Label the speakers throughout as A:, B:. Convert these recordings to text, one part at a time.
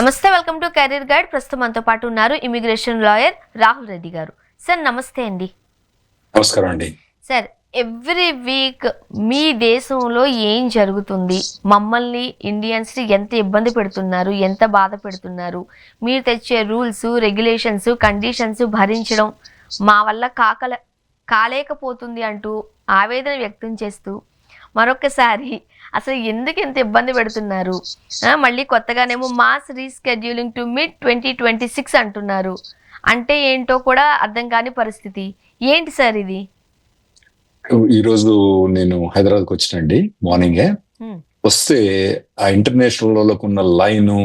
A: నమస్తే, welcome to career guide. ప్రస్తుతం మనతో పాటు ఉన్నారు ఇమిగ్రేషన్ లాయర్ రాహుల్ రెడ్డి గారు. సార్ నమస్తే అండి.
B: నమస్కారం అండి.
A: సార్, ఎవ్రీ వీక్ మీ దేశంలో ఏం జరుగుతుంది, మమ్మల్ని ఇండియన్స్ని ఎంత ఇబ్బంది పెడుతున్నారు, ఎంత బాధ పెడుతున్నారు, మీరు తెచ్చే రూల్స్, రెగ్యులేషన్స్, కండిషన్స్ భరించడం మా వల్ల కాలేకపోతుంది అంటూ ఆవేదన వ్యక్తం చేస్తూ మరొకసారి అసలు ఎందుకు ఎంత ఇబ్బంది పెడుతున్నారు, మళ్ళీ కొత్తగానేమో మాస్ రీస్కెడ్యూలింగ్ టు మిడ్ 2026 అంటున్నారు. అంటే ఏంటో కూడా అర్థం కాని పరిస్థితి. ఏంటి సార్ ఇది?
B: ఈరోజు నేను హైదరాబాద్కి వచ్చినండి. మార్నింగే వస్తే ఆ ఇంటర్నేషనల్ లోకి ఉన్న లైను,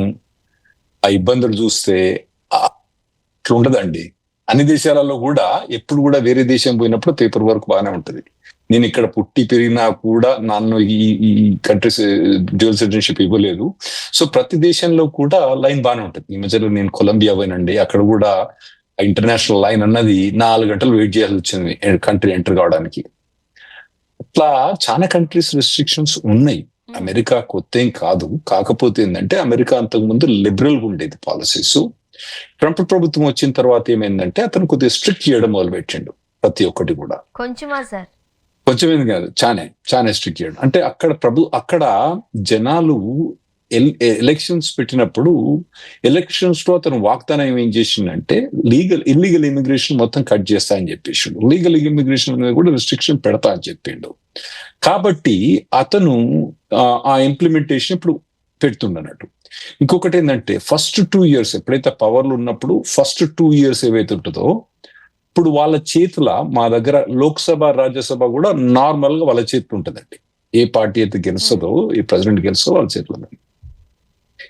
B: ఆ ఇబ్బందులు చూస్తే అట్లా ఉండదండి. అన్ని దేశాలలో కూడా ఎప్పుడు కూడా వేరే దేశం పోయినప్పుడు పేపర్ వర్క్ బాగానే ఉంటది. నేను ఇక్కడ పుట్టి పెరిగినా కూడా నన్ను ఈ కంట్రీస్ డ్యూయల్ సిటిజన్షిప్ ఇవ్వలేదు. సో ప్రతి దేశంలో కూడా లైన్ బాగానే ఉంటుంది. ఈ మధ్యలో నేను కొలంబియా పోయినండి. అక్కడ కూడా ఇంటర్నేషనల్ లైన్ అన్నది 4 గంటలు వెయిట్ చేయాల్సి వచ్చింది కంట్రీ ఎంటర్ కావడానికి. అట్లా చాలా కంట్రీస్ రెస్ట్రిక్షన్స్ ఉన్నాయి. అమెరికా కొత్త ఏం కాదు. కాకపోతే ఏంటంటే అమెరికా అంతకు ముందు లిబరల్ గా ఉండేది పాలసీస్. ట్రంప్ ప్రభుత్వం వచ్చిన తర్వాత ఏమైందంటే అతను కొద్దిగా స్ట్రిక్ట్ చేయడం మొదలు పెట్టిండు. ప్రతి ఒక్కటి కూడా కొంచెం ఏం కాదు, చాలా స్ట్రిక్ట్ చేయడం. అంటే అక్కడ జనాలు ఎలక్షన్స్ పెట్టినప్పుడు ఎలక్షన్స్ లో అతను వాగ్దానం ఏం చేసిండంటే ఇల్లీగల్ ఇమిగ్రేషన్ మొత్తం కట్ చేస్తా అని చెప్పేసిండు. లీగల్ ఇమిగ్రేషన్ మీద కూడా రిస్ట్రిక్షన్ పెడతా అని చెప్పిండు. కాబట్టి అతను ఆ ఇంప్లిమెంటేషన్ ఇప్పుడు పెడుతుండన్నట్టు. ఇంకొకటి ఏంటంటే ఫస్ట్ 2 years ఎప్పుడైతే పవర్లు ఉన్నప్పుడు ఫస్ట్ 2 years ఏవైతే ఉంటుందో ఇప్పుడు వాళ్ళ చేతుల మా దగ్గర లోక్సభ, రాజ్యసభ కూడా నార్మల్ గా వాళ్ళ చేతులు ఉంటుందండి. ఏ పార్టీ అయితే గెలుస్తుందో, ఏ ప్రెసిడెంట్ గెలుస్తుందో వాళ్ళ చేతులు ఉన్నాయి.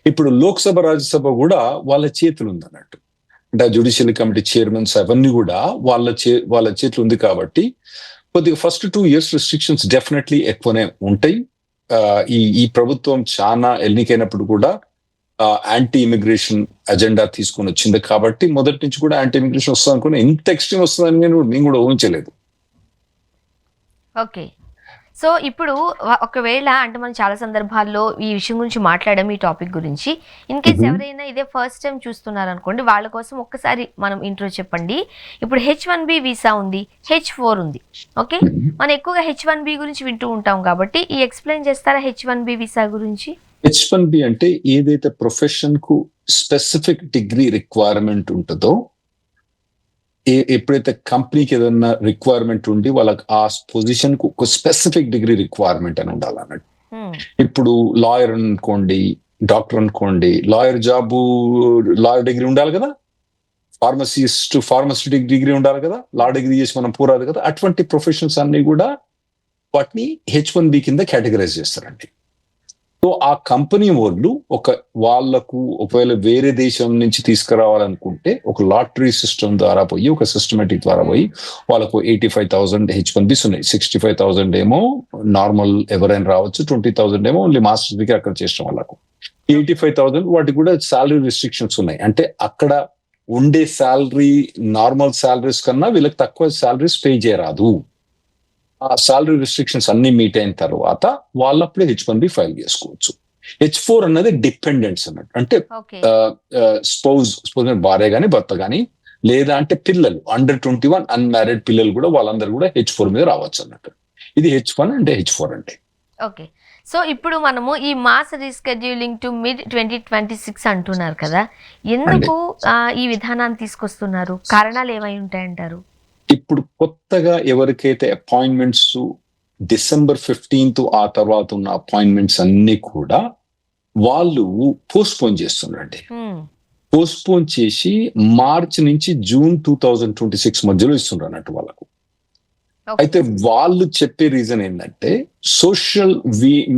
B: ఇప్పుడు లోక్సభ, రాజ్యసభ కూడా వాళ్ళ చేతులు ఉందన్నట్టు. అంటే జ్యుడిషియల్ కమిటీ చైర్మన్స్ అవన్నీ కూడా వాళ్ళ చేతులు ఉంది. కాబట్టి కొద్దిగా ఫస్ట్ 2 years రిస్ట్రిక్షన్స్ డెఫినెట్లీ ఎక్కువనే ఉంటాయి. ఈ ప్రభుత్వం చాలా ఎన్నికైనప్పుడు కూడా యాంటీ ఇమిగ్రేషన్ అజెండా తీసుకొని వచ్చింది. కాబట్టి మొదటి నుంచి కూడా యాంటీ ఇమిగ్రేషన్ వస్తుంది అనుకున్నా. ఇంత ఎక్స్ట్రీమ్ వస్తుందని నేను కూడా ఊహించలేదు.
A: ఓకే, సో ఇప్పుడు ఒకవేళ అంటే మనం చాలా సందర్భాల్లో ఈ విషయం గురించి మాట్లాడాం, ఈ టాపిక్ గురించి. ఇన్ కేస్ ఎవరైనా ఇదే ఫస్ట్ టైం చూస్తున్నారు అనుకోండి, వాళ్ళ కోసం ఒక్కసారి మనం ఇంట్రో చెప్పండి. ఇప్పుడు H1B వీసా ఉంది, H4 ఉంది. ఓకే, మనం ఎక్కువగా H1B గురించి వింటూ ఉంటాం కాబట్టి ఈ ఎక్స్ప్లెయిన్ చేస్తారా H1B వీసా గురించి?
B: H1B అంటే ఏదైతే ప్రొఫెషన్ కు స్పెసిఫిక్ డిగ్రీ రిక్వైర్మెంట్ ఉంటుందో, ఎప్పుడైతే కంపెనీకి ఏదైనా రిక్వైర్మెంట్ ఉండి వాళ్ళకి ఆ పొజిషన్ కు ఒక స్పెసిఫిక్ డిగ్రీ రిక్వైర్మెంట్ అని ఉండాలన్నట్టు. ఇప్పుడు లాయర్ అనుకోండి, డాక్టర్ అనుకోండి, లాయర్ డిగ్రీ ఉండాలి కదా, ఫార్మసిస్ట్ డిగ్రీ ఉండాలి కదా, లా డిగ్రీ చేసి మనం పూరాదు కదా. అటువంటి ప్రొఫెషన్స్ అన్ని కూడా వాటిని H1B కింద కేటగరైజ్ చేస్తారండి. సో ఆ కంపెనీ వాళ్ళు వాళ్లకు ఒకవేళ వేరే దేశం నుంచి తీసుకురావాలనుకుంటే ఒక లాటరీ సిస్టమ్ ద్వారా పోయి, ఒక సిస్టమేటిక్ ద్వారా పోయి వాళ్ళకు 85,000 H1Bs ఉన్నాయి. 65,000 ఏమో నార్మల్ ఎవరైనా రావచ్చు, 20,000 ఏమో ఓన్లీ మాస్టర్ డిగ్రీ అక్కడ చేసిన వాళ్ళకు. 85,000 వాటికి కూడా శాలరీ రిస్ట్రిక్షన్స్ ఉన్నాయి. అంటే అక్కడ ఉండే శాలరీ నార్మల్ శాలరీస్ కన్నా వీళ్ళకి తక్కువ శాలరీస్ పే చేయరాదు. ఆ సాలరీ రిస్ట్రిక్షన్స్ అన్ని మీట్ అయిన తర్వాత వాళ్ళప్పుడే H1B ఫైల్ చేసుకోవచ్చు. H4 అన్నది డిపెండెంట్స్ అన్నట్టు. అంటే స్పౌజ్ భార్య గాని భర్త గాని, లేదా అంటే పిల్లలు అండర్ 21 అన్మ్యారీడ్ పిల్లలు కూడా వాళ్ళందరూ కూడా H4 మీద రావచ్చు అన్నట్టు. ఇది H1 అంటే H4 అంటే.
A: ఓకే, సో ఇప్పుడు మనము ఈ మాస్ రీస్కెడ్యూలింగ్ టు మిడ్ 2026 అంటున్నారు కదా, ఎందుకు ఈ విధానాన్ని తీసుకొస్తున్నారు? కారణాలు ఏమై ఉంటాయంటారు?
B: ఇప్పుడు కొత్తగా ఎవరికైతే అపాయింట్మెంట్స్ December 15th ఆ తర్వాత ఉన్న అపాయింట్మెంట్స్ అన్ని కూడా వాళ్ళు పోస్ట్పోన్ చేస్తున్నారండి. పోస్ట్పోన్ చేసి మార్చ్ నుంచి జూన్ 2026 మధ్యలో ఇస్తున్నారు అన్నట్టు వాళ్ళకు. అయితే వాళ్ళు చెప్పే రీజన్ ఏంటంటే సోషల్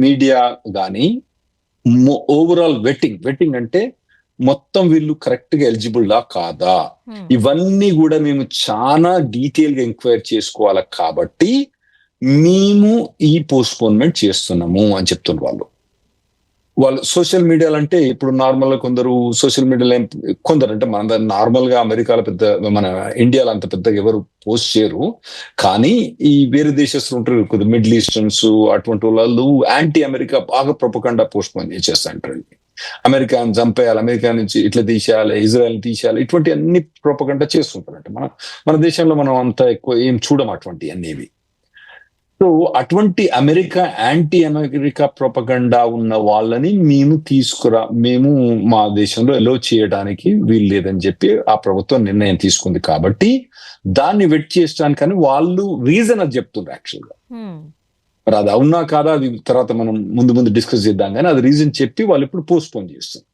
B: మీడియా కానీ ఓవరాల్ వెట్టింగ్ అంటే మొత్తం వీళ్ళు కరెక్ట్ గా ఎలిజిబుల్ కాదా, ఇవన్నీ కూడా మేము చాలా డీటెయిల్ గా ఎంక్వైరీ చేసుకోవాలి. కాబట్టి మేము ఈ పోస్ట్పోన్మెంట్ చేస్తున్నాము అని చెప్తున్నారు వాళ్ళు సోషల్ మీడియాలో. అంటే ఇప్పుడు నార్మల్ గా కొందరు సోషల్ మీడియాలో కొందరు అంటే మన నార్మల్ గా అమెరికాలో మన ఇండియాలో అంత పెద్దగా ఎవరు పోస్ట్ చేయరు. కానీ ఈ వేరే దేశస్తులు ఉంటారు కొద్దిగా మిడిల్ ఈస్టర్న్స్, అటువంటి వాళ్ళు యాంటీ అమెరికా బాగా ప్రొపగండా పోస్ట్పోన్ చేస్తా అంటారు. అమెరికాని చంపేయాలి, అమెరికా నుంచి ఇట్లా తీసేయాలి, ఇజ్రాయెల్ తీసేయాలి, ఇటువంటి అన్ని ప్రోపగండా చేస్తుంటారంట. మన దేశంలో మనం అంత ఎక్కువ ఏం చూడం అటువంటి అన్నివి. సో అటువంటి యాంటీ అమెరికా ప్రొపగండా ఉన్న వాళ్ళని మేము మా దేశంలో ఎలో చేయడానికి వీలు లేదని చెప్పి ఆ ప్రభుత్వం నిర్ణయం తీసుకుంది. కాబట్టి దాన్ని వెట్ చేయడానికని వాళ్ళు రీజన్ అది చెప్తున్నారు యాక్చువల్గా. మరి అది అవునా కాదా అది తర్వాత మనం ముందు డిస్కస్ చేద్దాం, కానీ అది రీజన్ చెప్పి వాళ్ళు ఇప్పుడు పోస్ట్ పోన్ చేస్తారు.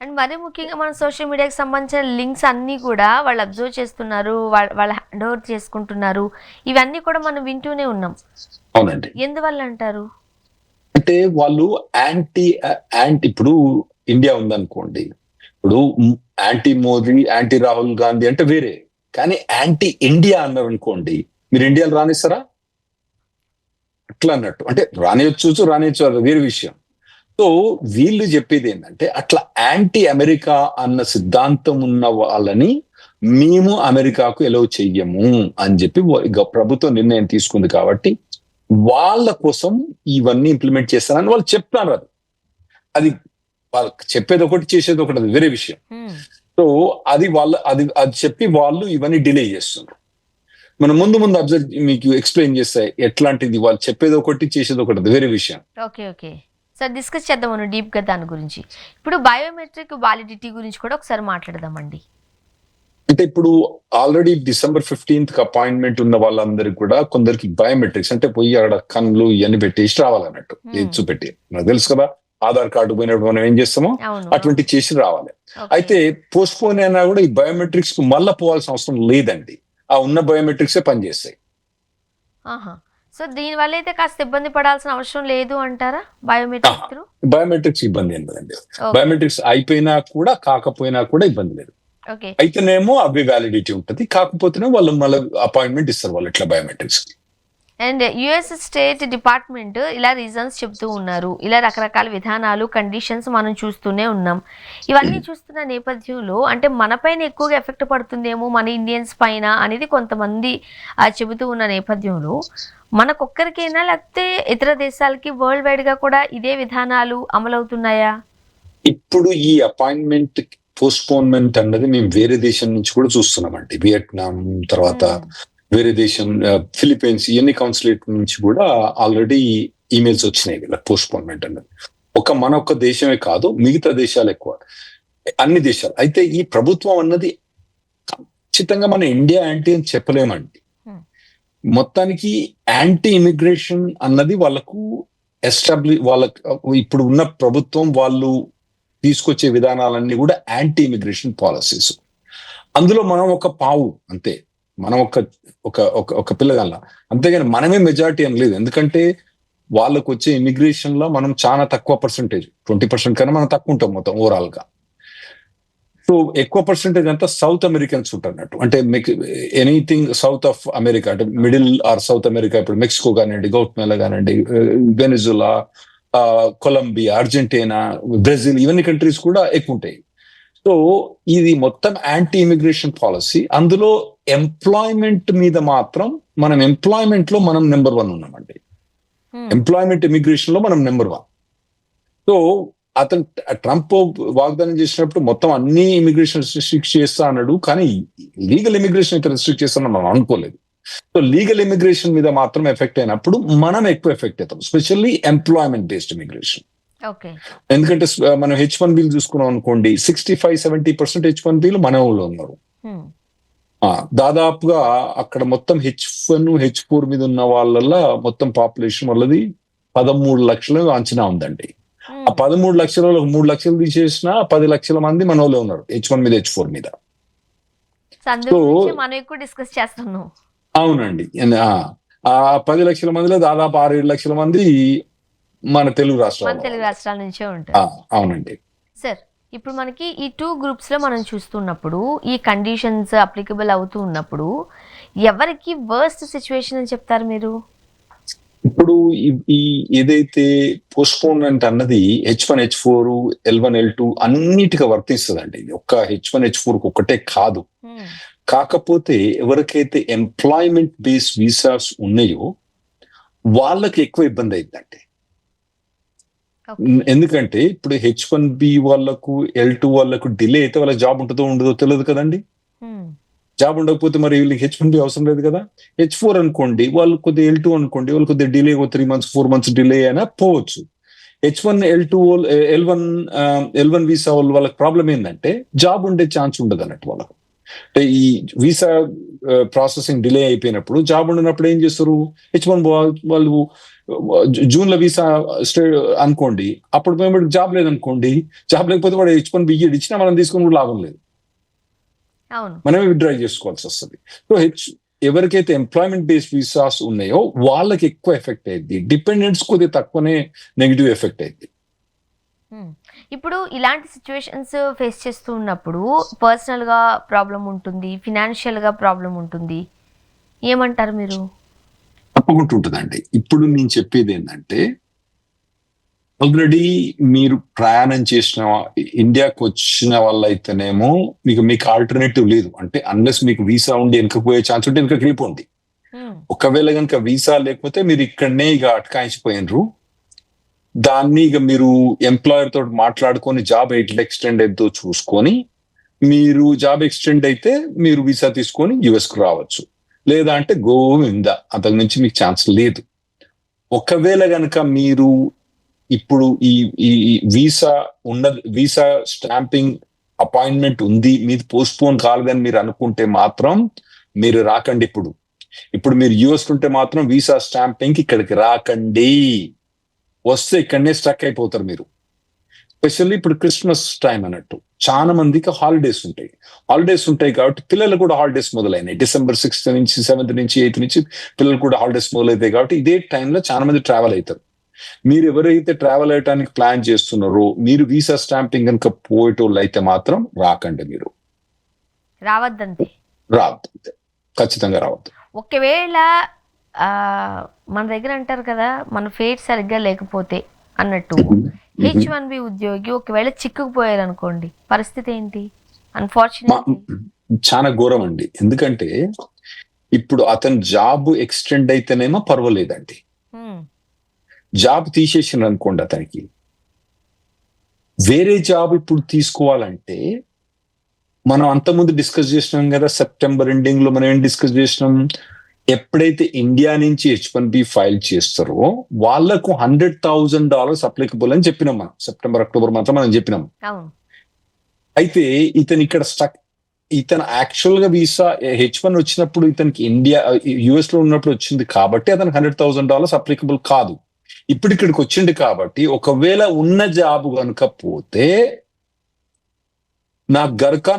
A: అండ్ మరీ ముఖ్యంగా మన సోషల్ మీడియాకి సంబంధించిన లింక్స్ అన్నీ కూడా వాళ్ళు అబ్జర్వ్ చేస్తున్నారు, వాళ్ళ హ్యాండ్ ఓవర్ చేసుకుంటున్నారు. ఇవన్నీ కూడా మనం వింటూనే ఉన్నాం.
B: అవునండి.
A: ఎందువల్ల అంటారు?
B: అంటే వాళ్ళు యాంటీ ఇప్పుడు ఇండియా ఉందనుకోండి, ఇప్పుడు యాంటీ మోదీ, యాంటీ రాహుల్ గాంధీ అంటే వేరే, కానీ యాంటీ ఇండియా అన్నారు అనుకోండి, మీరు ఇండియాలో రానిస్తారా? అట్లా అన్నట్టు. అంటే రానియొచ్చు అది వేరే విషయం. సో వీళ్ళు చెప్పేది ఏంటంటే అట్లా యాంటీ అమెరికా అన్న సిద్ధాంతం ఉన్న వాళ్ళని మేము అమెరికాకు ఎలో చెయ్యము అని చెప్పి ప్రభుత్వం నిర్ణయం తీసుకుంది. కాబట్టి వాళ్ళ కోసం ఇవన్నీ ఇంప్లిమెంట్ చేస్తారని వాళ్ళు చెప్తారు. అది వాళ్ళకి చెప్పేది ఒకటి, చేసేది ఒకటి, అది వేరే విషయం. సో అది చెప్పి వాళ్ళు ఇవన్నీ డిలే చేస్తున్నారు. మనం ముందు అబ్జర్వ్ మీకు ఎక్స్ప్లెయిన్ చేస్తాయి ఎట్లాంటిది. వాళ్ళు చెప్పేది ఒకటి, చేసేది ఒకటి, అది వేరే విషయం.
A: ఓకే సార్, డిస్కస్ చేద్దాం డీప్ గా దాని గురించి. ఇప్పుడు బయోమెట్రిక్ వాలిడిటీ గురించి కూడా ఒకసారి మాట్లాడదామండి.
B: అంటే ఇప్పుడు ఆల్రెడీ December 15th అపాయింట్మెంట్ ఉన్న వాళ్ళందరికీ కూడా కొందరికి బయోమెట్రిక్స్ అంటే పోయి అక్కడ కన్నులు ఇవన్నీ పెట్టేసి రావాలన్నట్టు, చూపెట్టి. నాకు తెలుసు కదా, ఆధార్ కార్డు పోయినప్పుడు మనం ఏం చేస్తామో అటువంటి చేసి రావాలి. అయితే పోస్ట్ పోన్ అయినా కూడా ఈ బయోమెట్రిక్స్ కు మళ్ళీ పోవాల్సిన అవసరం లేదండి. ఆ ఉన్న బయోమెట్రిక్స్ పనిచేస్తాయి.
A: సో దీని వల్ల అయితే కాస్త ఇబ్బంది పడాల్సిన అవసరం లేదు అంటారా?
B: బయోమెట్రిక్స్ ఇబ్బంది ఏం లేదండి. బయోమెట్రిక్స్ అయిపోయినా కూడా కాకపోయినా కూడా ఇబ్బంది లేదు. అయితేనేమో అవి వ్యాలిడిటీ ఉంటుంది, కాకపోతేనే వాళ్ళు మళ్ళీ అపాయింట్మెంట్ ఇస్తారు వాళ్ళు ఇట్లా biometrics.
A: And US state department ఇలా రీజన్స్ చెప్తూ ఉన్నారు. ఇలా రకరకాల విధానాలు, కండిషన్స్ మనం చూస్తూనే ఉన్నాం. ఇవన్నీ చూస్తున్న నేపథ్యంలో అంటే మన పైన ఎక్కువగా ఎఫెక్ట్ పడుతుందేమో, మన ఇండియన్స్ పైన అనేది కొంతమంది చెబుతూ ఉన్న నేపథ్యంలో మనకొక్కరికైనా లేకపోతే ఇతర దేశాలకి వరల్డ్ వైడ్ గా కూడా ఇదే విధానాలు అమలవుతున్నాయా?
B: ఇప్పుడు ఈ అపాయింట్మెంట్ పోస్ట్పోన్మెంట్ అన్నది మేము వేరే దేశం నుంచి కూడా చూస్తున్నామండి. వియట్నాం, తర్వాత వేరే దేశం ఫిలిప్పీన్స్, ఇవన్నీ కౌన్సిలేట్ నుంచి కూడా ఆల్రెడీ ఈమెయిల్స్ వచ్చినాయి వీళ్ళ పోస్ట్పోన్మెంట్ అన్నది. మన ఒక్క దేశమే కాదు, మిగతా దేశాలు ఎక్కువ, అన్ని దేశాలు. అయితే ఈ ప్రభుత్వం అన్నది ఖచ్చితంగా మన ఇండియా యాంటీ అని చెప్పలేమండి. మొత్తానికి యాంటీ ఇమిగ్రేషన్ అన్నది వాళ్ళకు వాళ్ళకు ఇప్పుడు ఉన్న ప్రభుత్వం వాళ్ళు తీసుకొచ్చే విధానాలన్నీ కూడా యాంటీ ఇమిగ్రేషన్ పాలసీస్. అందులో మనం ఒక పావు అంతే, మనం ఒక పిల్లగాళ్ళ, అంతేగాని మనమే మెజారిటీ అని లేదు. ఎందుకంటే వాళ్ళకు వచ్చే ఇమిగ్రేషన్ లో మనం చాలా తక్కువ పర్సెంటేజ్, 20% కన్నా మనం తక్కువ ఉంటాం మొత్తం ఓవరాల్ గా. సో ఎక్కువ పర్సెంటేజ్ అంతా సౌత్ అమెరికన్స్ ఉంటున్నట్టు. అంటే ఎనీథింగ్ సౌత్ ఆఫ్ అమెరికా, అంటే మిడిల్ ఆర్ సౌత్ అమెరికా, ఇప్పుడు మెక్సికో కానివ్వండి, గౌట్మేలా కానివ్వండి, వెనిజులా, కొలంబియా, అర్జెంటీనా, బ్రెజిల్, ఇవన్నీ కంట్రీస్ కూడా ఎక్కువ ఉంటాయి. సో ఇది మొత్తం యాంటీ ఇమిగ్రేషన్ పాలసీ. అందులో ఎంప్లాయ్మెంట్ మీద మాత్రం మనం ఎంప్లాయ్మెంట్ లో మనం నెంబర్ 1 ఉన్నామండి. ఎంప్లాయ్మెంట్ ఇమిగ్రేషన్ లో మనం నెంబర్ 1. సో అతను ట్రంప్ వాగ్దానం చేసినప్పుడు మొత్తం అన్ని ఇమిగ్రేషన్ రిస్ట్రిక్ట్ చేస్తా అన్నాడు, కానీ లీగల్ ఇమిగ్రేషన్ అయితే రిస్ట్రిక్ట్ చేస్తానని మనం అనుకోలేదు. సో లీగల్ ఇమిగ్రేషన్ మీద మాత్రం ఎఫెక్ట్ అయినప్పుడు మనం ఎక్కువ ఎఫెక్ట్ అవుతాం, స్పెషల్లీ ఎంప్లాయ్మెంట్ బేస్డ్ ఇమిగ్రేషన్. ఎందుకంటే మనం H1B చూసుకున్నాం అనుకోండి, 65-70% H1B మన ఊళ్ళో ఉన్నారు. దాదాపుగా అక్కడ మొత్తం H1, H4 మీద ఉన్న వాళ్ళ మొత్తం పాపులేషన్ వాళ్ళది 13 లక్షలు అంచనా ఉందండి. ఆ 13 లక్షలలో 3 లక్షలు తీసేసిన 10 లక్షల మంది మన వాళ్ళు ఉన్నారు H1 మీద, H4 మీద. అవునండి. ఆ 10 లక్షల మందిలో దాదాపు 6-7 లక్షల మంది మన తెలుగు రాష్ట్రాల నుంచే ఉంటారు. అవునండి
A: సార్. ఇప్పుడు మనకి ఈ 2 గ్రూప్స్ లో మనం చూస్తున్నప్పుడు ఈ కండిషన్స్ అప్లికబుల్ అవుతూ ఉన్నప్పుడు ఎవరికి వర్స్ట్ సిచ్యువేషన్ అని చెప్తారు మీరు?
B: ఇప్పుడు ఈ ఏదైతే పోస్ట్పోన్మెంట్ అన్నది H1, H4, L1, L2 అన్నిటిగా వర్తిస్తుందండి. ఒక్క H1, H4 ఒకటే కాదు. కాకపోతే ఎవరికైతే ఎంప్లాయ్మెంట్ బేస్డ్ వీసాస్ ఉన్నాయో వాళ్ళకి ఎక్కువ ఇబ్బంది అయిందండి. ఎందుకంటే ఇప్పుడు H1B వాళ్ళకు L2 వాళ్ళకు డిలే అయితే వాళ్ళకి జాబ్ ఉంటుందో ఉండదో తెలియదు కదండి. జాబ్ ఉండకపోతే మరి వీళ్ళకి H1B అవసరం లేదు కదా. H4 అనుకోండి, వాళ్ళు కొద్దిగా L2 అనుకోండి, వాళ్ళు కొద్దిగా డిలే 3 months 4 months డిలే అయినా పోవచ్చు. H1 L2 L1 వీసా వాళ్ళకి ప్రాబ్లం ఏంటంటే జాబ్ ఉండే ఛాన్స్ ఉండదు అన్నట్టు వాళ్ళకు. అంటే ఈ వీసా ప్రాసెసింగ్ డిలే అయిపోయినప్పుడు జాబ్ ఉండనప్పుడు ఏం చేస్తారు, H1 వాళ్ళు జూన్ లో వీసా అనుకోండి, అప్పుడు మేము జాబ్ లేదనుకోండి, జాబ్ లేకపోతే వాడు H1B ఇచ్చినా మనం తీసుకుని కూడా లాభం లేదు, మనమే విత్డ్రా చేసుకోవాల్సి వస్తుంది. సో ఎవరికైతే ఎంప్లాయ్మెంట్ బేస్డ్ వీసాస్ ఉన్నాయో వాళ్ళకి ఎక్కువ ఎఫెక్ట్ అయింది, డిపెండెంట్స్ కొద్దిగా తక్కువనే నెగిటివ్ ఎఫెక్ట్ అయింది.
A: ఇప్పుడు ఇలాంటి సిచ్యువేషన్స్ ఫేస్ చేస్తూ ఉన్నప్పుడు పర్సనల్ గా ప్రాబ్లం ఉంటుంది, ఫినాన్షియల్ గా ప్రాబ్లం ఉంటుంది, ఏమంటారు మీరు?
B: తప్పకుండా ఉంటుందండి. ఇప్పుడు నేను చెప్పేది ఏంటంటే, ఆల్రెడీ మీరు ప్రయాణం చేసిన ఇండియాకి వచ్చిన వాళ్ళైతేనేమో మీకు ఆల్టర్నేటివ్ లేదు. అంటే అన్లెస్ మీకు వీసా ఉండి వెనకపోయే ఛాన్స్ ఉంటే వెనకకి వెళ్ళిపోండి. ఒకవేళ కనుక వీసా లేకపోతే మీరు ఇక్కడనే ఇక అటకాయించిపోయినరు. దాన్ని ఇక మీరు ఎంప్లాయర్ తోటి మాట్లాడుకొని జాబ్ ఎక్స్టెండ్ అయితే చూసుకొని, మీరు జాబ్ ఎక్స్టెండ్ అయితే మీరు వీసా తీసుకొని యుఎస్ కు రావచ్చు. లేదా అంటే గోవింద, అంతకు నుంచి మీకు ఛాన్స్ లేదు. ఒకవేళ గనక మీరు ఇప్పుడు ఈ వీసా స్టాంపింగ్ అపాయింట్మెంట్ ఉంది, మీది పోస్ట్ పోన్ కాలేదని మీరు అనుకుంటే మాత్రం మీరు రాకండి. ఇప్పుడు మీరు యుఎస్ ఉంటే మాత్రం వీసా స్టాంపింగ్ ఇక్కడికి రాకండి. వస్తే ఇక్కడనే స్ట్రక్ అయిపోతారు మీరు. స్పెషల్లీ ఇప్పుడు క్రిస్మస్ టైం అన్నట్టు చాలా మందికి హాలిడేస్ ఉంటాయి కాబట్టి పిల్లలు కూడా హాలిడేస్ మొదలైనాయి. December 6th నుంచి 7th నుంచి 8th నుంచి పిల్లలు కూడా హాలిడేస్ మొదలవుతాయి కాబట్టి ఇదే టైంలో చాలా మంది ట్రావెల్ అవుతారు. మీరు ఎవరైతే ట్రావెల్ అయ్యడానికి ప్లాన్ చేస్తున్నారో, మీరు వీసా స్టాంపింగ్ కనుక పోయేటోళ్ళు అయితే మాత్రం రాకండి. మీరు
A: రావద్దంతే,
B: ఖచ్చితంగా రావద్దు.
A: ఒకవేళ మన దగ్గర అంటారు కదా, మన ఫేట్ సరిగ్గా లేకపోతే అన్నట్టు H1B ఉద్యోగి ఒకవేళ చిక్కుకుపోయారు అనుకోండి, పరిస్థితి ఏంటి? అన్ఫార్చునేట్లీ
B: చాలా ఘోరం అండి. ఎందుకంటే ఇప్పుడు అతను జాబ్ ఎక్స్టెండ్ అయితేనేమో పర్వాలేదండి. జాబ్ తీసేసిన అనుకోండి, అతనికి వేరే జాబ్ ఇప్పుడు తీసుకోవాలంటే, మనం అంతకుముందు డిస్కస్ చేసినాం కదా, సెప్టెంబర్ ఎండింగ్ లో మనం ఏం డిస్కస్ చేసినాం, ఎప్పుడైతే ఇండియా నుంచి H1B ఫైల్ చేస్తారో వాళ్లకు $100,000 అప్లికబుల్ అని చెప్పినాం మనం. సెప్టెంబర్ అక్టోబర్ మాత్రం మనం చెప్పినాం. అయితే ఇతను యాక్చువల్ గా వీసా H1 వచ్చినప్పుడు ఇతనికి యుఎస్ లో ఉన్నప్పుడు వచ్చింది కాబట్టి అతనికి $100,000 అప్లికబుల్ కాదు. ఇప్పుడు ఇక్కడికి వచ్చింది కాబట్టి ఒకవేళ ఉన్న జాబ్ కనుక పోతే నా ఘాట్కా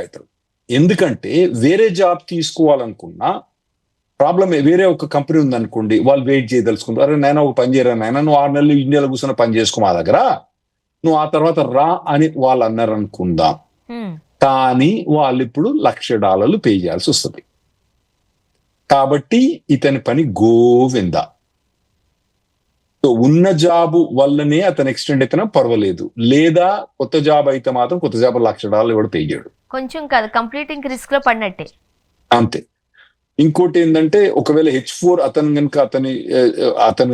B: అవుతాడు. ఎందుకంటే వేరే జాబ్ తీసుకోవాలనుకున్నా ప్రాబ్లం, వేరే ఒక కంపెనీ ఉందనుకోండి, వాళ్ళు వెయిట్ చేయదలుచుకుంటారు. అరే నాయన ఒక పని చేయరా నాయన, నువ్వు 6 నెలలు ఇండియాలో కూర్చొని పని చేసుకో మా దగ్గర, నువ్వు ఆ తర్వాత రా అని వాళ్ళు అన్నారు అనుకుందాం. కానీ వాళ్ళు ఇప్పుడు $1,00,000 పే చేయాల్సి వస్తుంది. కాబట్టి ఇతని పని గోవింద. ఉన్న జాబ్ వల్లనే అతను ఎక్స్టెండ్ అయితేనే పర్వాలేదు, లేదా కొత్త జాబ్ అయితే మాత్రం కొత్త జాబ్ $1,00,000 ఎవడు పే చేయడు.
A: కొంచెం కాదు, కంప్లీటింగ్ రిస్క్ లో పడినట్టే.
B: అంతే. ఇంకోటి ఏంటంటే, ఒకవేళ H4 అతను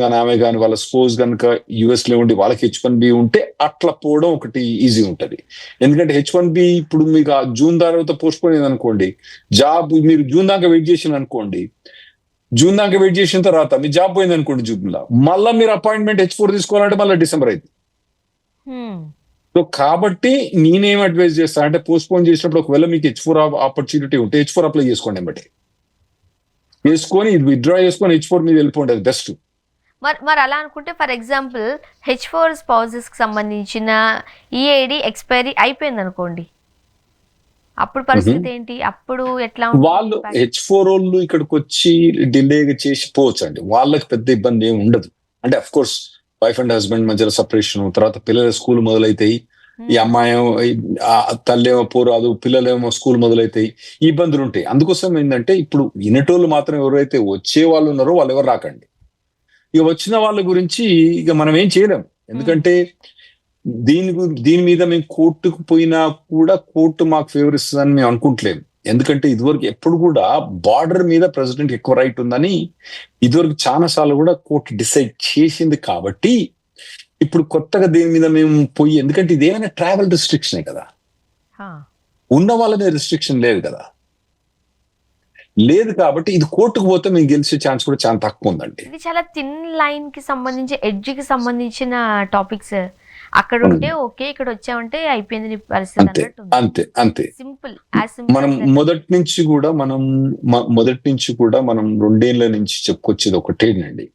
B: కానీ ఆమె కానీ వాళ్ళ స్పోజ్ కనుక యుఎస్ లో ఉండి వాళ్ళకి H1B ఉంటే అట్లా పోవడం ఒకటి ఈజీ ఉంటది. ఎందుకంటే H1B ఇప్పుడు మీకు జూన్ తర్వాత పోస్ట్ పోన్ అనుకోండి, జాబ్ మీరు జూన్ దాకా వెయిట్ చేసిన అనుకోండి, జూన్ దాకా వెయిట్ చేసిన తర్వాత మీ జాబ్ పోయింది అనుకోండి జూన్ లో, మళ్ళీ మీరు అపాయింట్మెంట్ H4 తీసుకోవాలంటే మళ్ళీ డిసెంబర్ అయింది. సో కాబట్టి నేనేం అడ్వైజ్ చేస్తా అంటే, పోస్ట్ పోన్ చేసినప్పుడు ఒకవేళ మీకు H4 ఆపర్చునిటీ ఉంటే H4 అప్లై చేసుకోండి. బట్టి చేసుకొని విత్డ్రా చేసుకొని H4 మీద వెళ్ళిపోండి, అది బెస్ట్.
A: మరి అలా అనుకుంటే, ఫర్ ఎగ్జాంపుల్ H4 స్పౌజెస్ కి సంబంధించిన EAD ఎక్స్పైరీ అయిపోయింది అనుకోండి, అప్పుడు పరిస్థితి ఏంటి? అప్పుడు ఎట్లా
B: వాళ్ళు H4 వాళ్ళు ఇక్కడికి వచ్చి డిలే చేసి పోవచ్చు అండి, వాళ్ళకి పెద్ద ఇబ్బంది ఏమి ఉండదు. అంటే of course wife and husband మధ్యలో సపరేషన్, తర్వాత పిల్లల స్కూల్ మొదలైతాయి, ఈ అమ్మాయి తల్లేమో పోరాదు, పిల్లలేమో స్కూల్ మొదలైతాయి, ఇబ్బందులు ఉంటాయి. అందుకోసం ఏంటంటే, ఇప్పుడు వినేటోళ్ళు మాత్రం ఎవరైతే వచ్చే వాళ్ళు ఉన్నారో వాళ్ళు ఎవరు రాకండి. ఇక వచ్చిన వాళ్ళ గురించి ఇక మనం ఏం చేయలేం. ఎందుకంటే దీని మీద మేము కోర్టుకు పోయినా కూడా కోర్టు మాకు ఫేవర్ ఇస్తుందని మేము అనుకుంటలేము. ఎందుకంటే ఇదివరకు ఎప్పుడు కూడా బార్డర్ మీద ప్రెసిడెంట్ ఎక్కువ రైట్ ఉందని ఇదివరకు చాలా సార్లు కూడా కోర్టు డిసైడ్ చేసింది. కాబట్టి ఇప్పుడు కొత్తగా దేని మీద మేము పోయి, ఎందుకంటే ఇదేమైనా ట్రావెల్ రిస్ట్రిక్షనే కదా, ఉన్న వాళ్ళ మీద రిస్ట్రిక్షన్ లేదు కదా, లేదు కాబట్టి ఇది కోర్టుకు పోతే మేము గెలిచే ఛాన్స్ కూడా చాలా తక్కువ ఉందండి.
A: ఇది చాలా థిన్ లైన్ కి సంబంధించి, ఎడ్జ్ కి సంబంధించిన టాపిక్స్. అక్కడ ఉంటే ఓకే, ఇక్కడ వచ్చామంటే అయిపోయింది నీ పరిస్థితి
B: అంతే
A: అన్నట్టు ఉంది.
B: అంతే అంతే.
A: సింపుల్
B: మనం మొదటి నుంచి కూడా మనం 2 ఏళ్ల నుంచి చెప్పుకొచ్చేది ఒకటేనండి,